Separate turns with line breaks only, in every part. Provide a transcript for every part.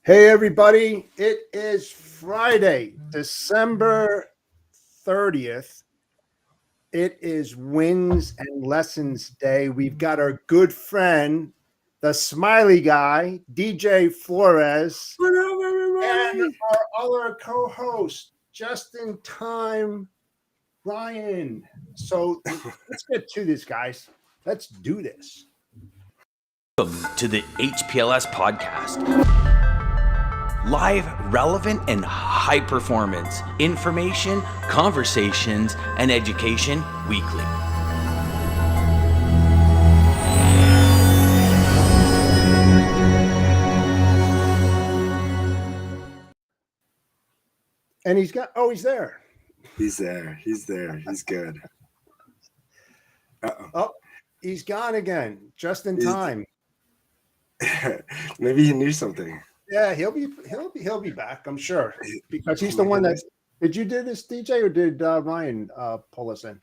Hey, everybody. It is Friday, December 30th. It is Wins and Lessons Day. We've got our good friend, the smiley guy, DJ Flores,
What up,
and
everybody?
our other co host, just in time, Ryan. So let's get to this, guys. Let's do this.
Welcome to the HPLS podcast. Live, relevant, and high performance information, conversations, and education weekly.
And he's he's there.
He's there. He's there. He's good.
Oh, he's gone again, just in time.
Maybe he knew something.
Yeah, he'll be back, I'm sure, because he's the one that. Did you do this, DJ, or did Ryan pull us in?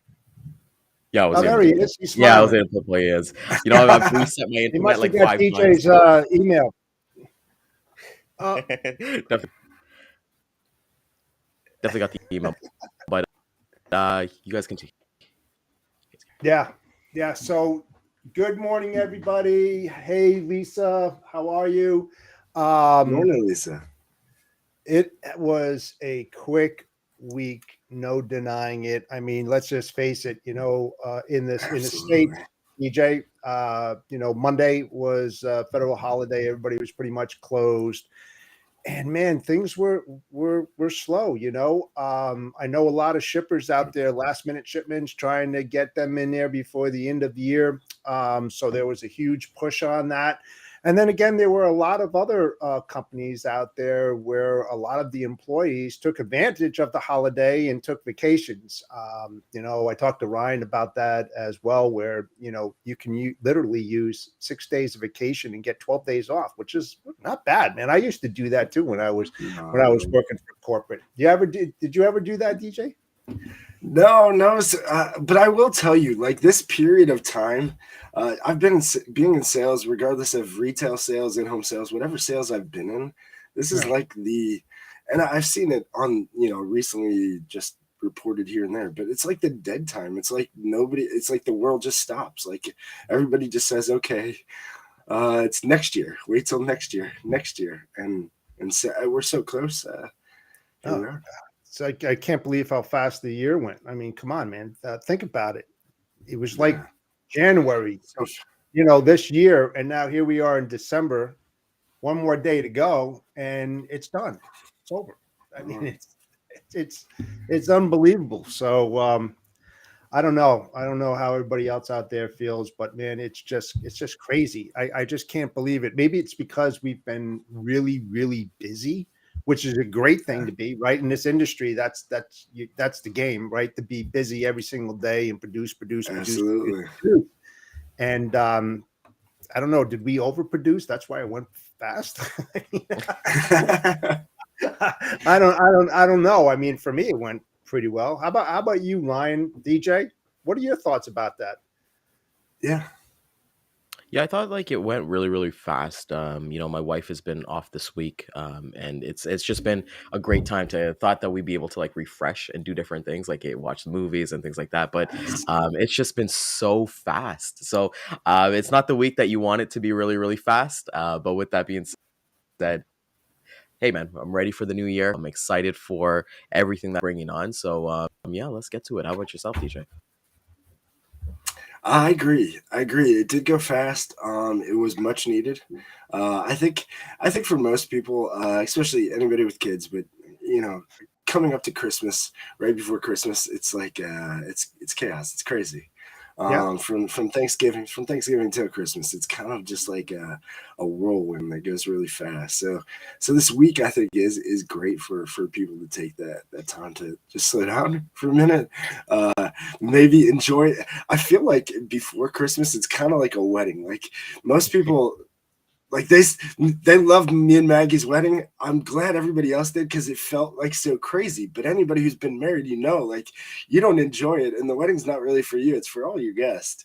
Yeah, I was.
There he is. He's
I was
smiling.
able to play his. You know, I've reset my
He
internet
must
like
have got
5
DJ's
times.
email.
Definitely got the email, but you guys can.
Yeah. So, good morning, everybody. Hey, Lisa, how are you?
Morning, Lisa.
It was a quick week, no denying it. I mean, let's just face it. In the state, DJ, Monday was a federal holiday. Everybody was pretty much closed. And man, things were slow. I know a lot of shippers out there, last minute shipments, trying to get them in there before the end of the year. So there was a huge push on that. And then again, there were a lot of other companies out there where a lot of the employees took advantage of the holiday and took vacations. I talked to Ryan about that as well, where, you can literally use 6 days of vacation and get 12 days off, which is not bad, man. I used to do that too when I was working for corporate. Did you ever do that, DJ?
No, but I will tell you, like this period of time, I've been being in sales, regardless of retail sales, in-home sales, whatever sales I've been in. This is like and I've seen it on, recently just reported here and there, but it's like the dead time. It's like it's like the world just stops. Like everybody just says, okay, it's next year. Wait till next year, and so we're so close.
So I can't believe how fast the year went. I mean, come on, man. Think about it. It was like January, this year, and now here we are in December. One more day to go, and it's done. It's over. I mean, it's unbelievable. So I don't know. I don't know how everybody else out there feels, but man, it's just crazy. I just can't believe it. Maybe it's because we've been really, really busy, which is a great thing to be, right? In this industry, that's the game, right? To be busy every single day and produce.
Absolutely.
And I don't know, did we overproduce? That's why I went fast. I don't know. I mean, for me, it went pretty well. How about you, Ryan, DJ? What are your thoughts about that?
Yeah, I thought like it went really, really fast. My wife has been off this week, and it's just been a great time to thought that we'd be able to like refresh and do different things, like watch movies and things like that. But it's just been so fast. So it's not the week that you want it to be really, really fast. But with that being said, hey man, I'm ready for the new year. I'm excited for everything that's bringing on. So yeah, let's get to it. How about yourself, DJ?
I agree. It did go fast. It was much needed. I think for most people, especially anybody with kids, but coming up to Christmas, right before Christmas, it's like it's chaos. It's crazy. From Thanksgiving till Christmas, it's kind of just like a whirlwind that goes really fast. So this week I think is great for people to take that time to just slow down for a minute, maybe enjoy it. I feel like before Christmas it's kind of like a wedding. Like most people, like they loved me and Maggie's wedding. I'm glad everybody else did because it felt like so crazy. But anybody who's been married, like you don't enjoy it, and the wedding's not really for you. It's for all your guests.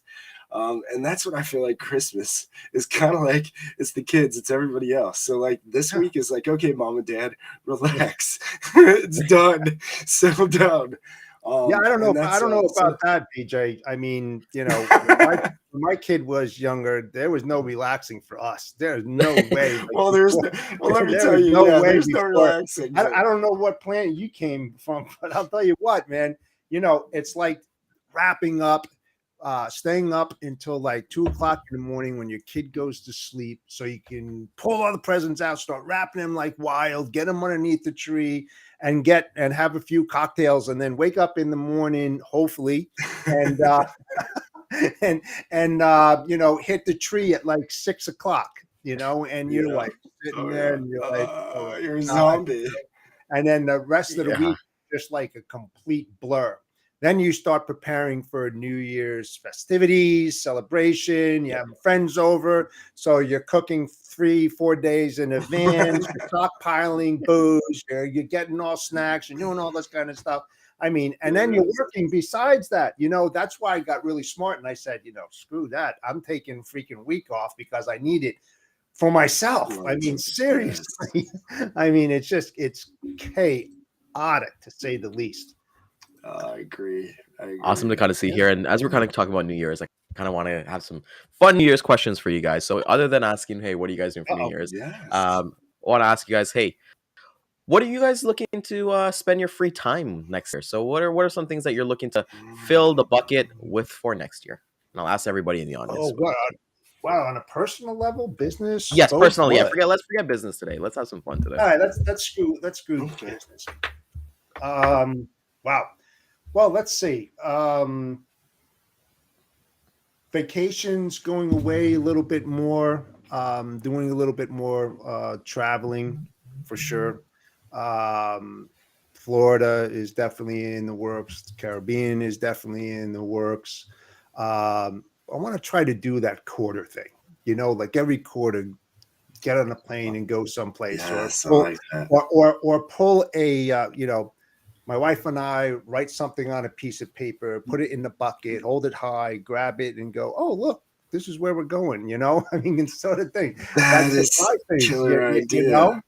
And that's what I feel like Christmas is kind of like. It's the kids, it's everybody else. So like this
Yeah.
week is like, okay, mom and dad, relax. It's done. Settle down.
Yeah, I don't know.
And
I
that's
don't know
so
about that, BJ. I mean, when my kid was younger, there was no relaxing for us. There's no way. Like
well,
before,
let me
there
tell
was
you,
no
yeah,
way
there's no
before.
relaxing, but
I don't know what planet you came from, but I'll tell you what, man. It's like wrapping up, staying up until like 2 o'clock in the morning when your kid goes to sleep, so you can pull all the presents out, start wrapping them like wild, get them underneath the tree, and have a few cocktails, and then wake up in the morning, hopefully, and hit the tree at like 6 o'clock. And you're
yeah.
like sitting
Oh
there,
yeah.
and you're like, oh my
You're a
God.
zombie.
And then the rest of the
Yeah.
week, just like a complete blur. Then you start preparing for New Year's festivities, celebration. You have friends over, so you're cooking 3-4 days in advance. You're stockpiling booze. You're getting all snacks and doing all this kind of stuff. I mean, and then you're working besides that. That's why I got really smart and I said, screw that. I'm taking a freaking week off because I need it for myself. I mean, seriously. I mean, it's chaotic to say the least.
I agree.
Awesome to kind of see here. And as we're kind of talking about New Year's, I kind of want to have some fun New Year's questions for you guys. So other than asking, hey, what are you guys doing for New Year's?
Yes.
I want to ask you guys, hey, what are you guys looking to spend your free time next year? So what are some things that you're looking to fill the bucket with for next year? And I'll ask everybody in the audience.
Oh, wow. On a personal level, business.
Yes,
both,
personally.
what?
Yeah, let's forget business today. Let's have some fun today.
All right, let's screw business. Wow. Well, let's see. Vacations, going away a little bit more, doing a little bit more traveling for sure. Florida is definitely in the works. The Caribbean is definitely in the works. I want to try to do that quarter thing, like every quarter, get on a plane and go someplace,
Yes, I
or
like that.
or pull a my wife and I write something on a piece of paper, put it in the bucket, hold it high, grab it, and go, oh, look, this is where we're going, I mean, it's sort of thing.
That
That's
is
the thing,
killer idea.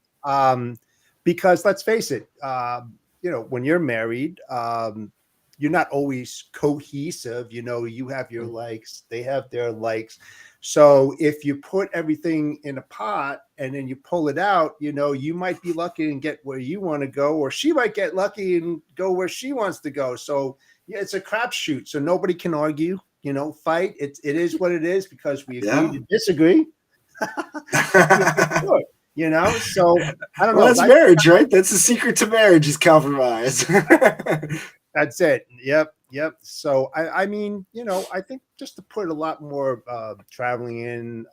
Because let's face it, when you're married, you're not always cohesive. You have your likes, they have their likes. So if you put everything in a pot and then you pull it out, you might be lucky and get where you want to go, or she might get lucky and go where she wants to go. So yeah, it's a crapshoot. So nobody can argue, fight. It is what it is because we agree to disagree. So I don't know.
That's marriage, right? That's the secret to marriage is compromise.
That's it. Yep. So I mean, I think just to put a lot more traveling in,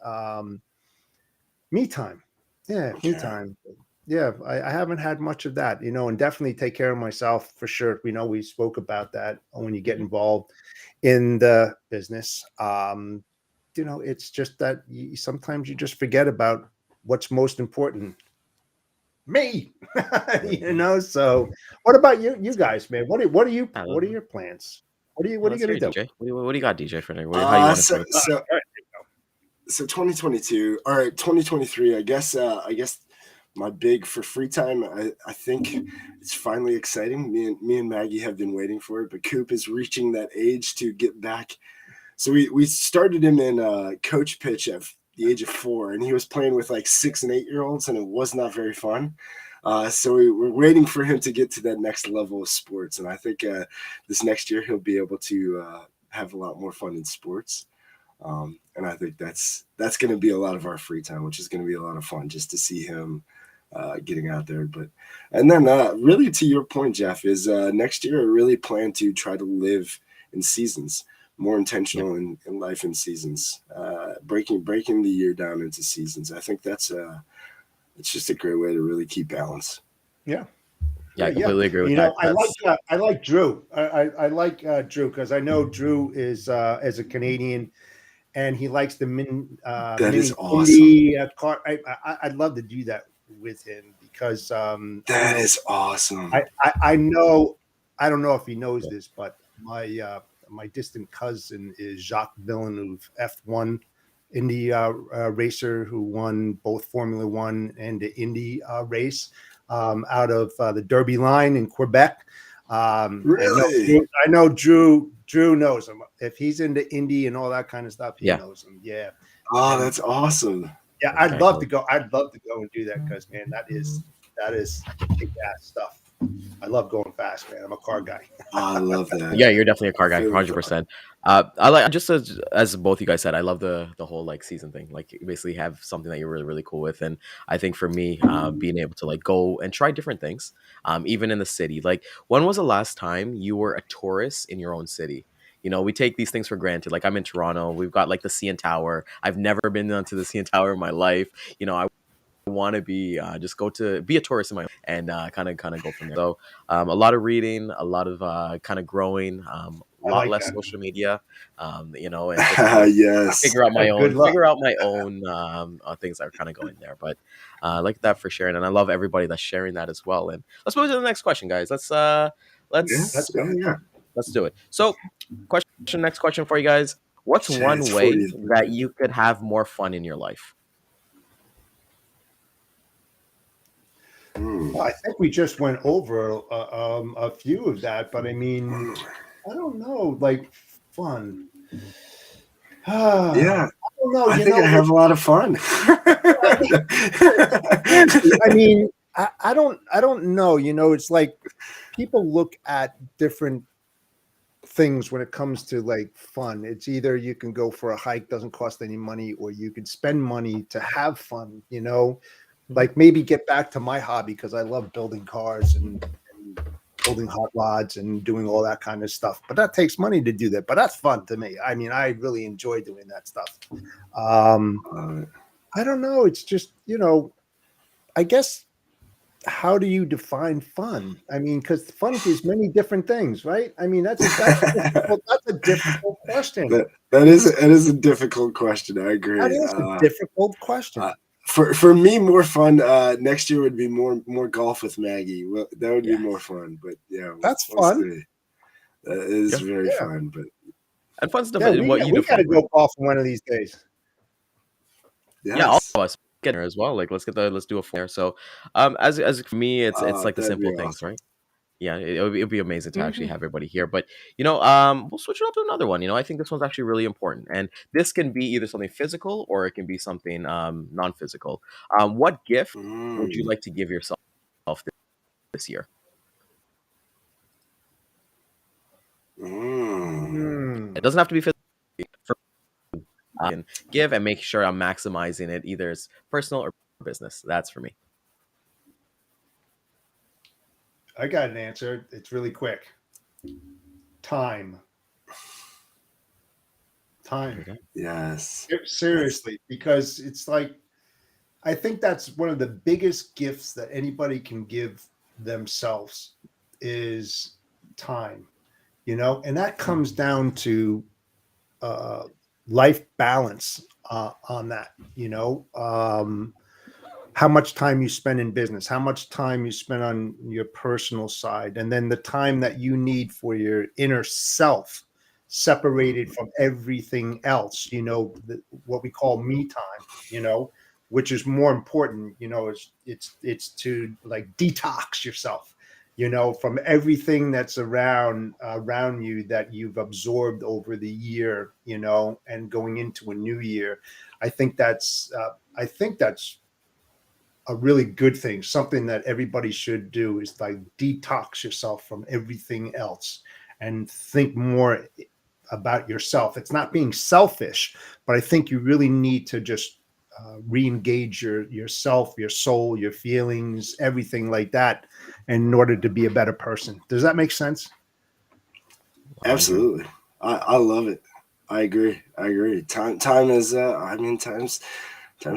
me time. Yeah, me time. Yeah, I haven't had much of that, and definitely take care of myself for sure. We spoke about that when you get involved in the business. It's just that sometimes you just forget about what's most important. Me, So, what about you guys, man? What are your plans? What are you
Let's
gonna
hear
do?
it, DJ. What do you got, DJ, for now? How you want to start?
So 2022 or 2023, I guess my big for free time, I think it's finally exciting. Me and Maggie have been waiting for it, but Coop is reaching that age to get back. So we started him in coach pitch at the age of 4, and he was playing with like 6 and 8-year-olds, and it was not very fun. So we're waiting for him to get to that next level of sports, and I think this next year he'll be able to have a lot more fun in sports. And I think that's going to be a lot of our free time, which is going to be a lot of fun just to see him getting out there. And then really to your point, Jeff, is next year I really plan to try to live in seasons, more intentional in life in seasons, breaking the year down into seasons. I think it's just a great way to really keep balance.
Yeah.
Yeah, I completely agree with that.
I like Drew. I like Drew because I know Drew is as a Canadian, and he likes the mini
awesome.
car. I'd love to do that with him because
is awesome.
I know. I don't know if he knows this, but my my distant cousin is Jacques Villeneuve, F1 Indy racer who won both Formula One and the Indy race out of the Derby line in Quebec.
Really?
I know Drew knows him. If he's into Indy and all that kind of stuff, he
Yeah.
knows him. Yeah.
Oh, that's awesome.
Yeah,
Okay,
I'd love
cool.
to go. I'd love to go and do that because, man, that is kick ass stuff. I love going fast, man. I'm a car guy.
Oh, I love that.
Yeah, you're definitely a car guy,
Feel
100%. I like, just as both you guys said, I love the whole like season thing. Like you basically have something that you're really really cool with, and I think for me, being able to like go and try different things, even in the city. Like, when was the last time you were a tourist in your own city? You know, we take these things for granted. Like, I'm in Toronto. We've got like the CN Tower. I've never been onto the CN Tower in my life. You know, I want to be just go to be a tourist in my and kind of go from there. So a lot of reading, a lot of kind of growing, a
I
lot
like
less
that.
social media, you know, and just kind of
Yes.
figure out my
Good
own
luck.
things that are kind of going there. But I like that for sharing, and I love everybody that's sharing that as well. And let's move to the next question, guys. Let's
Yes. Oh, yeah.
let's do it. So next question for you guys. What's
Shit,
one
it's
way
40.
that you could have more fun in your life?
Well, I think we just went over a few of that, but I mean, I don't know, like fun.
Yeah.
I don't know.
I
You
think
know,
I have a lot of fun.
I mean, I don't know. You know, it's like people look at different things when it comes to like fun. It's either you can go for a hike, doesn't cost any money, or you can spend money to have fun, you know, like maybe get back to my hobby because I love building cars and building hot rods and doing all that kind of stuff. But that takes money to do that. But that's fun to me. I mean, I really enjoy doing that stuff. I don't know. It's just, you know, I guess how do you define fun? I mean, because fun is many different things, right? I mean, that's a difficult question.
that is a difficult question. I agree.
That is a difficult question.
For me, more fun next year would be more golf with Maggie. Well, that would be more fun. But yeah,
that's
we'll
fun.
see. That is very
Yeah.
fun. But
And fun's
Yeah,
what you
we got to
define.
go golf one of these days.
Yeah, all
yes,
of us get there as well. Like, let's do a flare. So, as for me, it's like the
that'd be
simple things,
awesome.
right? Yeah, it'll be amazing to actually
Mhm.
have everybody here. But you know, we'll switch it up to another one. You know, I think this one's actually really important, and this can be either something physical or it can be something non-physical. What gift would you
Mm,
like to give yourself this year?
mm.
It doesn't have to be physical. I can give and make sure I'm maximizing it, either it's personal or business. That's for me.
I got an answer. It's really quick. Time.
Okay.
Yes.
Seriously, because it's like I think that's one of the biggest gifts that anybody can give themselves is time, you know, and that comes down to life balance on that, you know, how much time you spend in business, how much time you spend on your personal side, and then the time that you need for your inner self separated from everything else, you know, what we call me time, you know, which is more important, you know, it's to like detox yourself, you know, from everything that's around you that you've absorbed over the year, you know, and going into a new year. I think that's a really good thing. Something that everybody should do is like detox yourself from everything else and think more about yourself. It's not being selfish, but I think you really need to just re-engage yourself, your soul, your feelings, everything like that, in order to be a better person. Does that make sense?
Absolutely. I love it. I agree. Time is I mean time's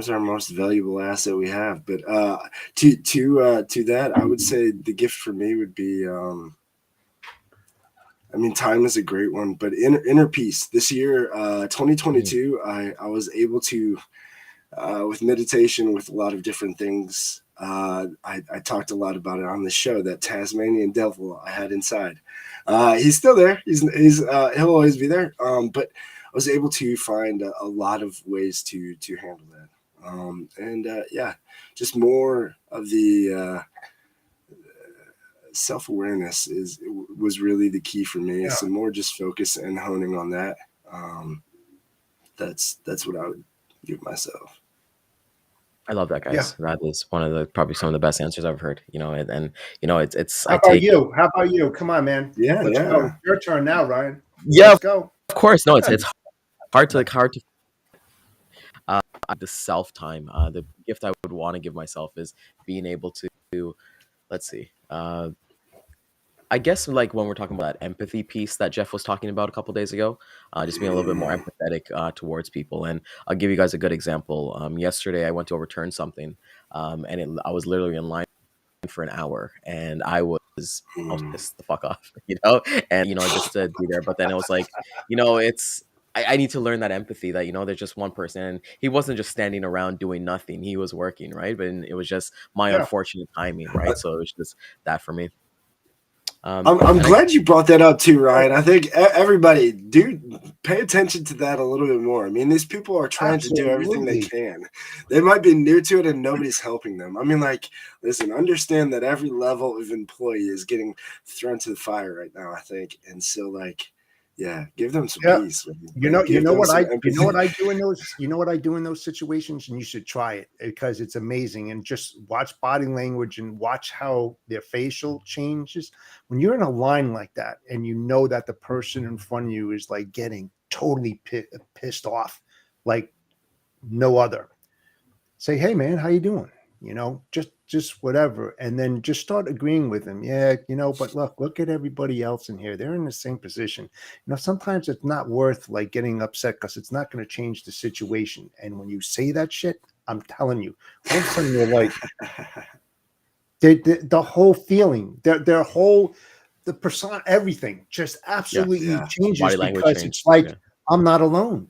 our most valuable asset we have. But to that, I would say the gift for me would be I mean, time is a great one, but inner peace. This year, 2022, I was able to, with meditation, with a lot of different things, I talked a lot about it on the show, that Tasmanian devil I had inside. He's still there. He'll always be there. But I was able to find a lot of ways to handle that. Yeah, just more of the self-awareness was really the key for me.
Yeah.
So more just focus and honing on that. That's what I would give myself.
I love that,
Yeah.
guys. That is one of the probably some of the best answers I've heard. And it's
How
I
about
take
you? How about you? Come on, man.
Yeah,
Let's
yeah.
go. Your turn now, Ryan.
yeah,
Let's go.
of course. No, it's
Yeah.
it's hard to the self time. The gift I would want to give myself is being able to, let's see. I guess like when we're talking about that empathy piece that Jeff was talking about a couple days ago, just being a little bit more empathetic towards people. And I'll give you guys a good example. Yesterday I went to overturn something, and I was literally in line for an hour, and I was pissed the fuck off, and just to be there. But then it was like, it's I need to learn that empathy that there's just one person, and he wasn't just standing around doing nothing; he was working, right? But it was just my
Yeah.
unfortunate timing, right? So it was just that for me.
I'm glad you brought that up too, Ryan. I think everybody pay attention to that a little bit more. I mean, these people are trying to do everything they can. They might be new to it and nobody's helping them. I mean, like, listen, understand that every level of employee is getting thrown to the fire right now, I think. And so, like, yeah, give them some peace.
You know what I do in those situations, and you should try it because it's amazing. And just watch body language and watch how their facial changes when you're in a line like that, and you know that the person in front of you is like getting totally pissed off, like no other. Say, hey man, how you doing? Just whatever, and then just start agreeing with them. Yeah, but look at everybody else in here. They're in the same position. Sometimes it's not worth like getting upset because it's not going to change the situation. And when you say that shit, I'm telling you, all of a sudden you're like, the whole feeling, their whole, the persona, everything just absolutely changes
body language
because
change.
it's like, I'm not alone.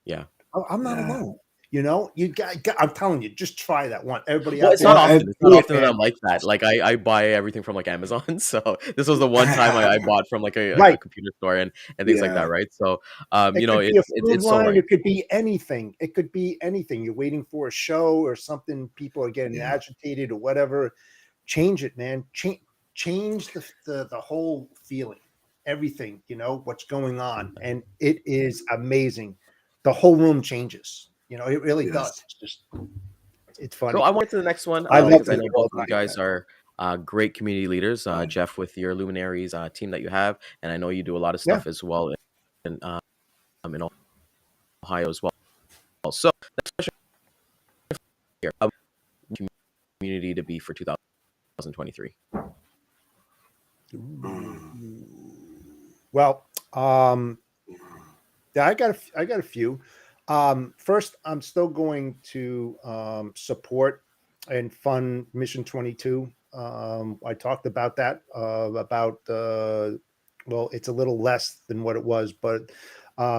Yeah.
I'm not alone. You got, I'm telling you, just try that one. Everybody
Well,
out
it's
there,
not often. It's not often that
man.
I'm like that. Like I buy everything from like Amazon. So this was the one time I bought from like a
Right.
computer store and things like that, right? So
It could be a food
it's so
line.
right.
It could be anything. It could be anything. You're waiting for a show or something. People are getting agitated or whatever. Change it, man. Change the whole feeling. Everything. What's going on, and it is amazing. The whole room changes. It really does. It's funny.
So I went to the next one
I love
because
to
I know
hear
both
all
of you
about
guys are great community leaders. Jeff, with your Luminaries team that you have, and I know you do a lot of stuff as well in Ohio as well. So next question here: community to be for 2023.
Well, yeah, I got a few. First, I'm still going to support and fund Mission 22. I talked about that well, it's a little less than what it was, but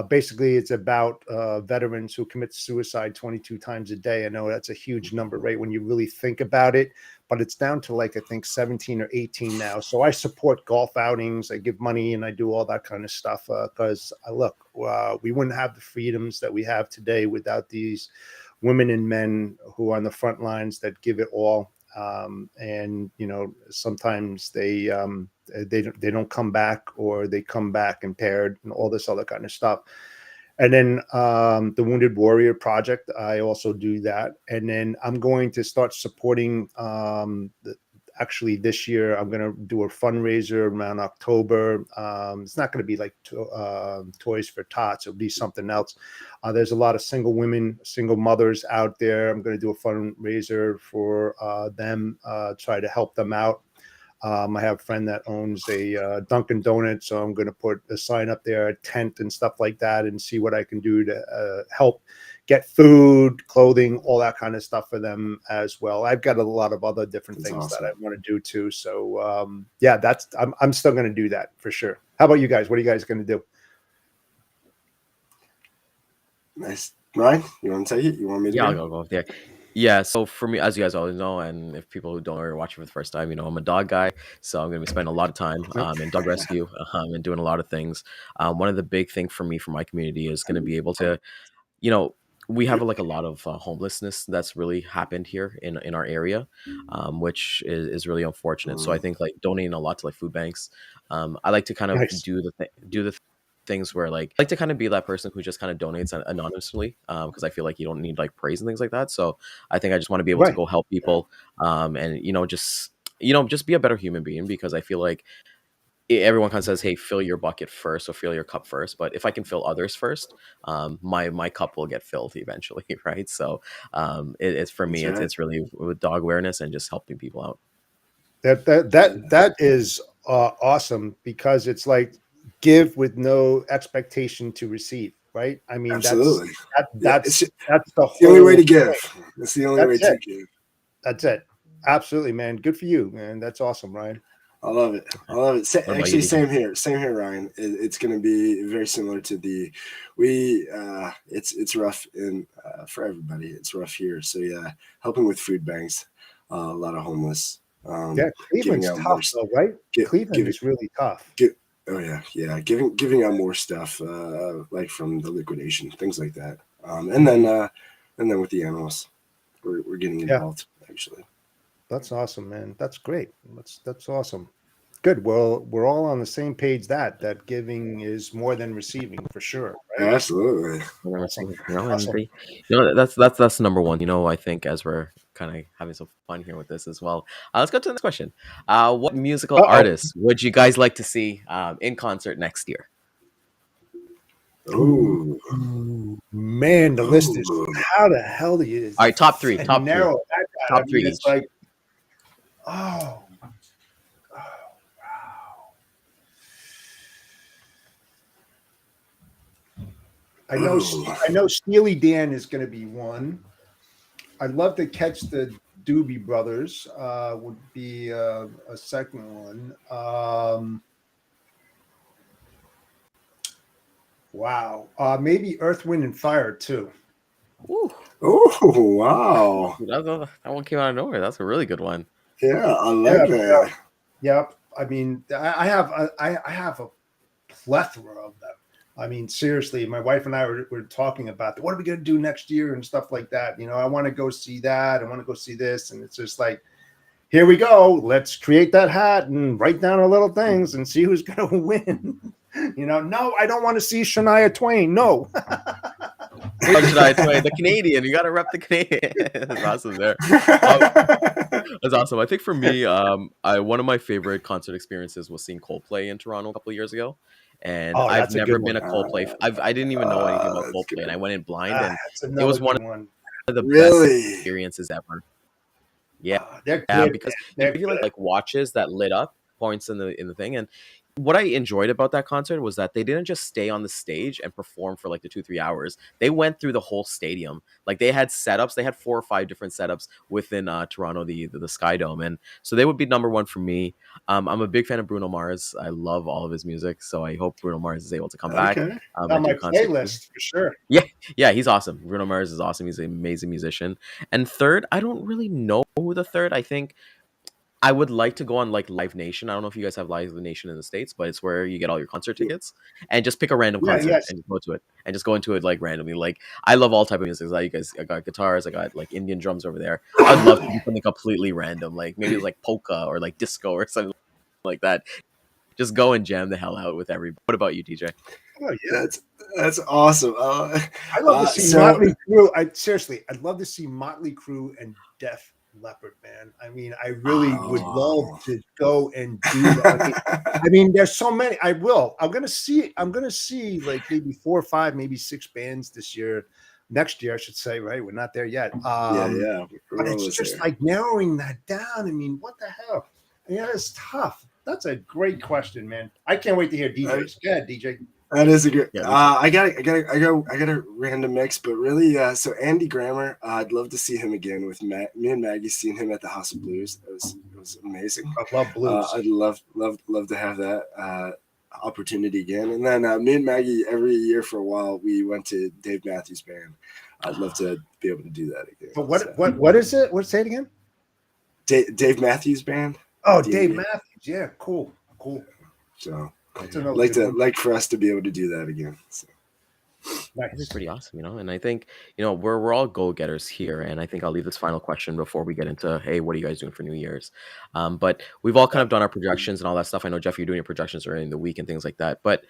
basically it's about veterans who commit suicide 22 times a day. I know that's a huge number, right? When you really think about it, but it's down to like, I think 17 or 18 now. So I support golf outings. I give money and I do all that kind of stuff because we wouldn't have the freedoms that we have today without these women and men who are on the front lines that give it all. And sometimes they don't come back, or they come back impaired and all this other kind of stuff. And then the Wounded Warrior Project, I also do that. And then I'm going to start supporting actually this year I'm going to do a fundraiser around October. It's not going to be like Toys for Tots. It'll be something else. There's a lot of single women, single mothers out there. I'm going to do a fundraiser for them, try to help them out. I have a friend that owns a Dunkin' Donuts, so I'm going to put a sign up there, a tent and stuff like that, and see what I can do to help get food, clothing, all that kind of stuff for them as well. I've got a lot of other different things that I want to do too. So yeah, I'm still going to do that for sure. How about you guys? What are you guys going to do?
Nice. Ryan, you want to take it? You want me to?
Yeah, I'll go there. Yeah, so for me, as you guys always know, and if people who don't are watching for the first time, I'm a dog guy, so I'm gonna be spending a lot of time
Yep.
in dog rescue and doing a lot of things. One of the big thing for me for my community is going to be able to, you know, we have like a lot of homelessness that's really happened here in our area, which is really unfortunate. So I
Mm,
think like donating a lot to like food banks. I like to kind of
Nice.
do the things where like I like to kind of be that person who just kind of donates anonymously, because I feel like you don't need like praise and things like that. So I think I just want to be able to
Right.
go help people, and just be a better human being, because I feel like everyone kind of says, "Hey, fill your bucket first, or fill your cup first." But if I can fill others first, my cup will get filled eventually, right? So, it's for
that's
me,
right.
it's really with dog awareness and just helping people out.
That is awesome, because it's like give with no expectation to receive, right? I mean,
Absolutely. Yeah,
that's the
it's the only way
whole
to give.
point.
It's the only way
That's
to
it.
give.
That's it. Absolutely, man. Good for you, man. That's awesome, Ryan.
I love it. I love it.
What about you,
Actually,
DJ?
same here. Same here, Ryan. It's going to be very similar to we. It's rough in for everybody. It's rough here. So yeah, helping with food banks, a lot of homeless,
Yeah,
giving
Cleveland's
out more,
tough though, right? Cleveland
giving,
is really tough.
give. Oh yeah, giving out more stuff, like from the liquidation, things like that. And then with the animals, we're getting
Yeah,
involved actually.
that's awesome, man. That's great. That's awesome. Good. Well, we're all on the same page that giving is more than receiving for sure, right?
Absolutely.
Awesome.
And
Awesome.
that's number one. I think as we're kind of having some fun here with this as well. Let's go to the next question. What musical
Uh-oh.
artists would you guys like to see in concert next year?
Ooh,
Oh.
man, the list is
Oh.
how the hell do you
All right, top three,
narrow that down? I
top
mean,
three
it's
each.
like, oh, oh, wow.
Oh.
I know Steely Dan is going to be one. I'd love to catch the Doobie Brothers. Would be a second one. Wow. Maybe Earth, Wind, and Fire too.
Ooh,
Oh, wow.
that one came out of nowhere. That's a really good one.
Yeah, I like
Yeah.
that.
Yep. I mean, I have a plethora of them. I mean, seriously, my wife and I were talking about what are we going to do next year and stuff like that. You know, I want to go see that. I want to go see this, and it's just like, here we go. Let's create that hat and write down our little things and see who's going to win. No, I don't want to see Shania Twain. No.
How should I play the Canadian? You got to rep the Canadian. That's awesome there. Um, That's awesome. I think for me, one of my favorite concert experiences was seeing Coldplay in Toronto a couple of years ago, and
Oh,
I've
that's a
never
good
been
one.
a Coldplay. I didn't even know anything about
That's
Coldplay, and
good.
I went in blind, and
That's
it
another
was one
good one.
of the best
Really?
experiences ever. Yeah,
They're
yeah,
good,
because
man.
they
They're
give you
good.
like watches that lit up points in the thing, and what I enjoyed about that concert was that they didn't just stay on the stage and perform for like the 2-3 hours. They went through the whole stadium. Like they had setups. They had 4 or 5 different setups within Toronto, the Sky Dome, and so they would be number one for me. I'm a big fan of Bruno Mars. I love all of his music, so I hope Bruno Mars is able to come back
Okay.
On
and do
my
concert.
playlist for sure.
Yeah, yeah, he's awesome. Bruno Mars is awesome. He's an amazing musician. And third, I don't really know who the third. I think I would like to go on like Live Nation. I don't know if you guys have Live Nation in the States, but it's where you get all your concert tickets and just pick a random
Yeah,
concert
yes.
and just go to it and just go into it like randomly. Like I love all type of music. Like I got guitars, I got like Indian drums over there. I'd love to do something completely random, like maybe it's like polka or like disco or something like that. Just go and jam the hell out with everybody. What about you, TJ?
Oh yeah.
That's awesome.
I love to see
So
Motley Crue. I'd love to see Motley Crue and Def Leppard, man. I mean, I really would love
oh.
to go and do that. I mean, there's so many. I'm gonna see like maybe 4 or 5, maybe 6 bands this year. Next year, I should say, right? We're not there yet.
Yeah.
But
We're
it's
almost
just
there.
like narrowing that down. I mean, what the hell? Yeah, it's tough. That's a great question, man. I can't wait to hear DJs. Yeah, DJ.
That is a good.
Yeah,
I got a random mix, but really, so Andy Grammer, I'd love to see him again with me and Maggie. Seeing him at the House of Blues, it was amazing.
I love blues.
I'd love to have that opportunity again. And then me and Maggie, every year for a while, we went to Dave Matthews Band. I'd love to be able to do that again.
But what is it? Say it again.
Dave Matthews Band.
Oh,
D&D.
Dave Matthews. Yeah, cool.
So
That's another good one.
like for us to be able to do that again. So.
It's just pretty awesome, and I think we're all goal getters here, and I think I'll leave this final question before we get into, hey, what are you guys doing for New Year's? But we've all kind of done our projections and all that stuff. I know, Jeff, you're doing your projections during the week and things like that. But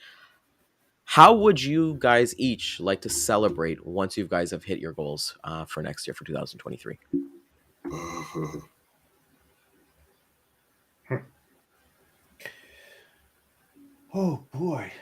how would you guys each like to celebrate once you guys have hit your goals for next year, for 2023?
Oh boy.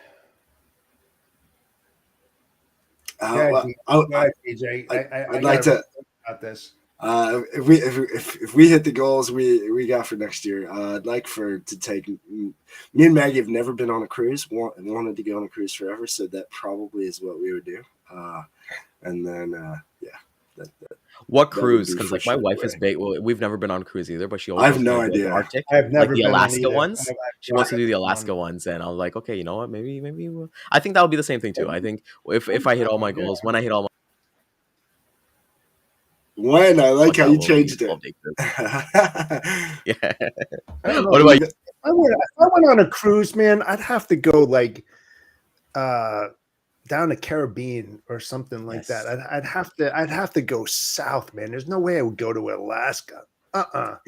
Well,
TJ.
I'd like to
about this.
If we hit the goals we got for next year, I'd like to take. Me and Maggie have never been on a cruise. Wanted to go on a cruise forever, so that probably is what we would do. And then
what cruise? Because
like
my wife is big. Well, we've never been on a cruise either, but she always
I have
wants
no
to go to the
idea.
Arctic,
I've never
like the
been
Alaska
either.
ones. She wants to do the Alaska ones, and I'm like, okay, you know what? Maybe we'll. I think that would be the same thing too. I think if I hit all my goals, when I hit all my
When I like how you changed it.
12-day cruise. Yeah.
What
about you?
If I went on a cruise, man, I'd have to go like down to Caribbean or something like that. I'd have to go south, man. There's no way I would go to Alaska. No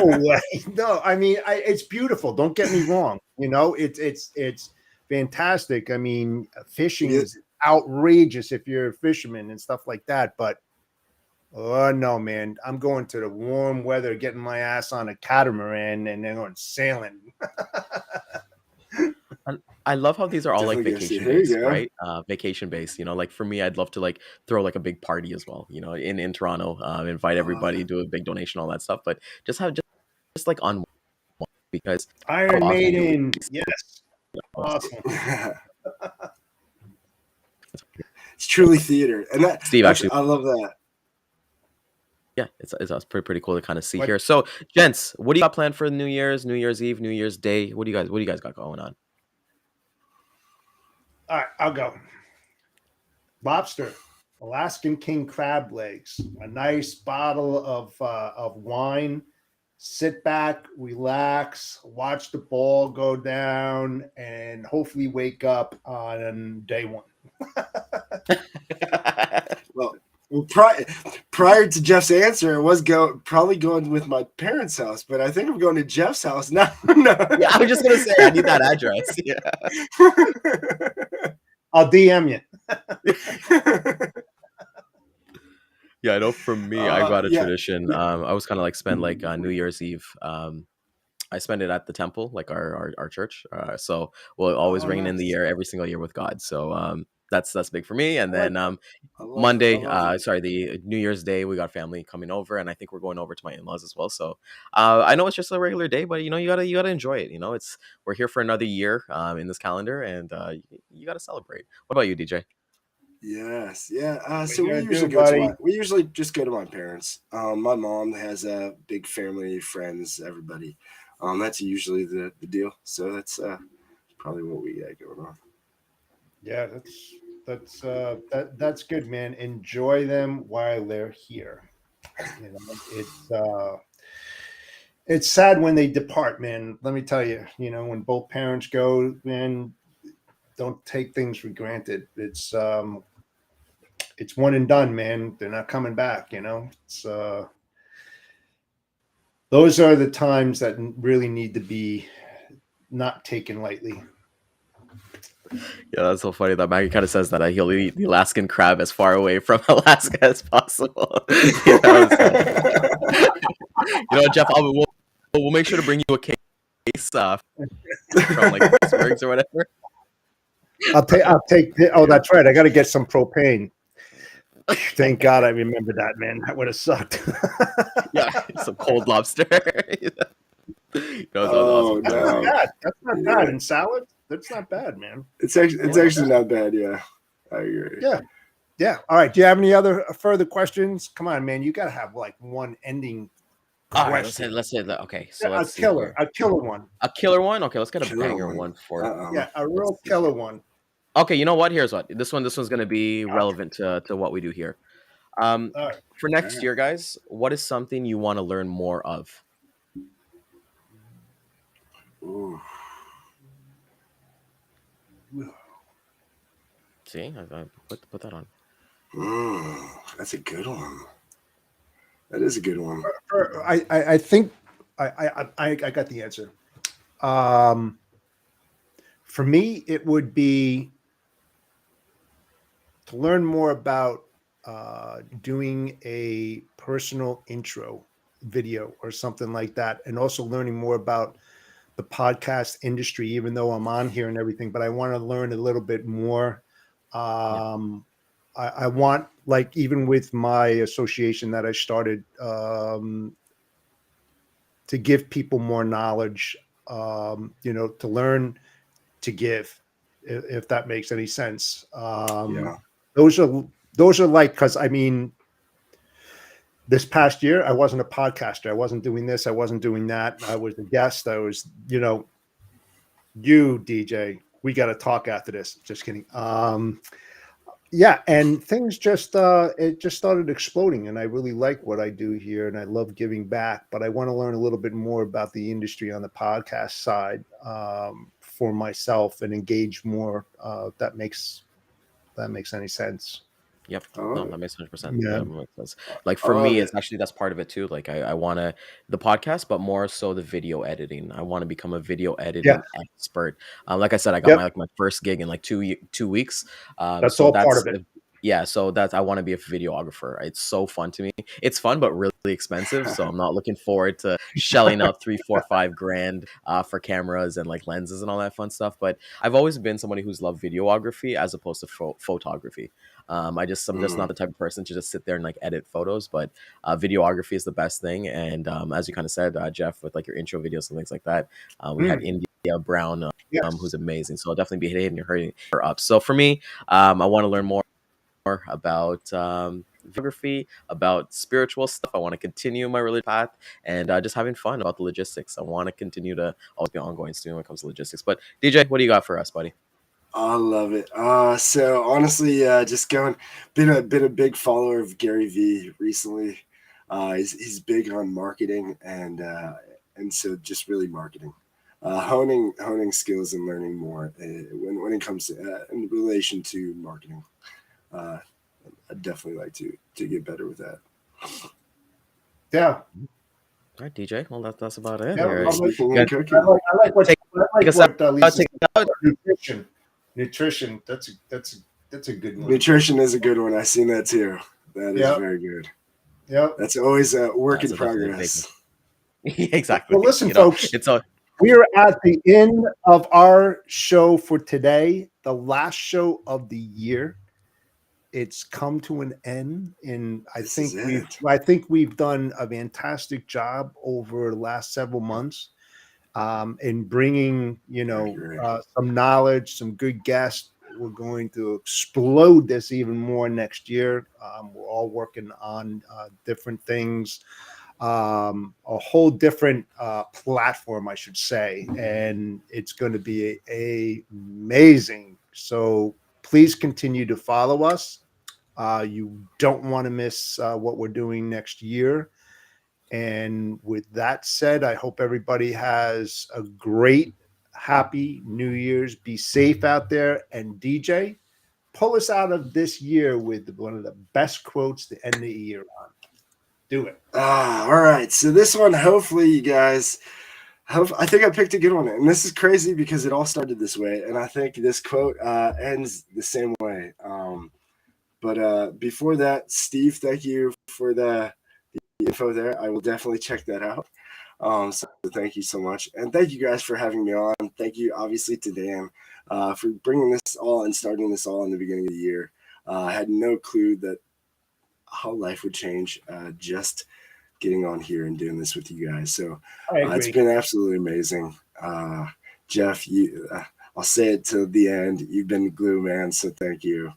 way. No, I mean, it's beautiful. Don't get me wrong. It's fantastic. I mean, fishing is outrageous if you're a fisherman and stuff like that. But oh no, man, I'm going to the warm weather, getting my ass on a catamaran, and then going sailing.
I love how these are all like
Definitely
vacation based, right? Vacation based. Like for me, I'd love to like throw like a big party as well. In Toronto, invite everybody, do a big donation, all that stuff. But just have just like on because
Iron
how often do we-
Maiden, yes, awesome.
It's truly theater, and that
Steve, actually,
I love that.
Yeah, it's pretty cool to kind of see here. So, gents, what do you got planned for New Year's Eve, New Year's Day? What do you guys got going on?
All right, I'll go. Lobster, Alaskan king crab legs, a nice bottle of wine. Sit back, relax, watch the ball go down, and hopefully wake up on day one.
Well, prior to Jeff's answer, I was probably going with my parents' house, but I think I'm going to Jeff's house now. No.
Yeah, I was just gonna say I need that address. Yeah,
I'll DM you.
Yeah, I know. For me, I got a tradition. I was kind of like spend like New Year's Eve. I spend it at the temple, like our church. So we'll always ring in the year every single year with God. So that's big for me. And then Monday, the New Year's Day, we got family coming over, and I think we're going over to my in-laws as well. So I know it's just a regular day, but you gotta enjoy it. We're here for another year in this calendar, and you gotta celebrate. What about you, DJ?
Yes, yeah. So we usually just go to my parents. My mom has a big family, friends, everybody. That's usually the deal. So that's probably what we got going on.
Yeah, that's good, man. Enjoy them while they're here. It's sad when they depart, man. Let me tell you, when both parents go, man, don't take things for granted. It's one and done, man. They're not coming back. It's those are the times that really need to be not taken lightly.
Yeah, that's so funny that Maggie kind of says that he'll eat the Alaskan crab as far away from Alaska as possible. Jeff, we'll make sure to bring you a case from like Springs or whatever.
I'll take. Oh, that's right. I got to get some propane. Thank God I remember that, man. That would have sucked.
Yeah, some cold lobster.
Awesome.
That's not bad. That's not bad. And salad, that's not bad, man.
It's actually not bad. Yeah, I agree.
Yeah. All right. Do you have any other further questions? Come on, man. You got to have like one ending
question. All right, let's say that. Okay, so
a killer one.
A killer one. Okay, let's get a banger one for.
Yeah, a real killer one.
Okay, you know what? Here's what. This one's gonna be relevant to what we do here.
All right.
For next year, guys, what is something you want to learn more of?
Ooh.
See, I put that on.
That's a good one. That is a good one.
I think I got the answer. For me, it would be to learn more about doing a personal intro video or something like that, and also learning more about the podcast industry, even though I'm on here and everything, but I want to learn a little bit more.
Yeah.
I want, like, even with my association that I started, to give people more knowledge, to learn to give, if that makes any sense.
Yeah.
Those are like, because I mean, this past year, I wasn't a podcaster. I wasn't doing this. I wasn't doing that. I was a guest. I was, you DJ, we got to talk after this. Just kidding. Yeah, and things just it just started exploding, and I really like what I do here, and I love giving back. But I want to learn a little bit more about the industry on the podcast side, for myself, and engage more. If that makes any sense.
Yep.
All
No,
right.
that makes 100%.
Yeah.
That makes sense. Like
I
for
love
me,
it.
it's actually that's part of it too. Like I want to the podcast, but more so the video editing. I want to become a video
Yeah.
editing expert. Like I said, I got
Yep.
my first gig in like 2 weeks.
That's
So
all part
that's
of it.
yeah. So that's I want to be a videographer. It's so fun to me. It's fun, but really expensive. So I'm not looking forward to shelling out 3, 4, 5 grand for cameras and like lenses and all that fun stuff. But I've always been somebody who's loved videography as opposed to photography. I'm just not
Mm,
the type of person to just sit there and like edit photos, but videography is the best thing. And as you kind of said, Jeff, with like your intro videos and things like that, we had India Brown, who's
Yes.
amazing. So I'll definitely be hitting her up. So for me, I want to learn more about videography, about spiritual stuff. I want to continue my religious path and just having fun about the logistics. I want to continue to always be an ongoing student when it comes to logistics. But DJ, what do you got for us, buddy?
I love it. So honestly, just been a big follower of Gary Vee recently. He's big on marketing and so just really marketing, honing skills and learning more when it comes to in relation to marketing. I'd definitely like to get better with that.
Yeah.
All right, DJ. Well, that's about it.
Yeah.
Here.
Speaking
Yeah,
and cooking.
I like what
take
Lisa
take
said.
us out.
Nutrition. That's a good one.
Nutrition is a good one. I've seen that too. That is
Yeah.
very good.
Yeah.
That's always a work
That's
in
definitely a big
progress.
exactly.
Well, listen,
You know,
folks.
it's all
We are at the end of our show for today, the last show of the year. It's come to an end, and
This is it.
I think we've done a fantastic job over the last several months, in bringing
Agree.
some knowledge, some good guests. We're going to explode this even more next year. We're all working on different things, a whole different platform, I should say, and it's going to be amazing. So please continue to follow us. You don't want to miss what we're doing next year. And with that said, I hope everybody has a great, happy New Year's. Be safe out there. And DJ, pull us out of this year with one of the best quotes to end the year on. Do it.
All right. So this one, hopefully, you guys. I think I picked a good one, and this is crazy because it all started this way, and I think this quote ends the same way. But before that, Steve, thank you for the info there. I will definitely check that out. So thank you so much, and thank you guys for having me on. Thank you, obviously, to Dan for bringing this all and starting this all in the beginning of the year. I had no clue that how life would change just getting on here and doing this with you guys. So it's been absolutely amazing. Jeff, I'll say it till the end. You've been the glue, man. So thank you.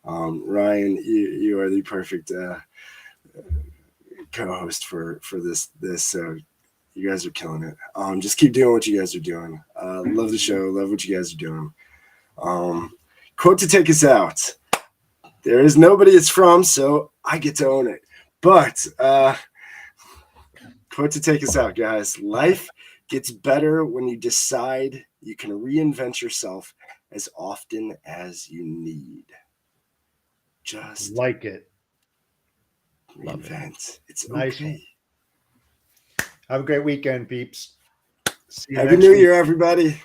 Ryan, you are the perfect co-host for this. So you guys are killing it. Just keep doing what you guys are doing. Love the show. Love what you guys are doing. quote to take us out. There is nobody it's from, so I get to own it. But quote to take us out, guys. Life gets better when you decide you can reinvent yourself as often as you need. Just
Like it.
reinvent. It's
Nice.
okay.
Have a great weekend, peeps. See you
Happy
next
New
week.
Year, everybody.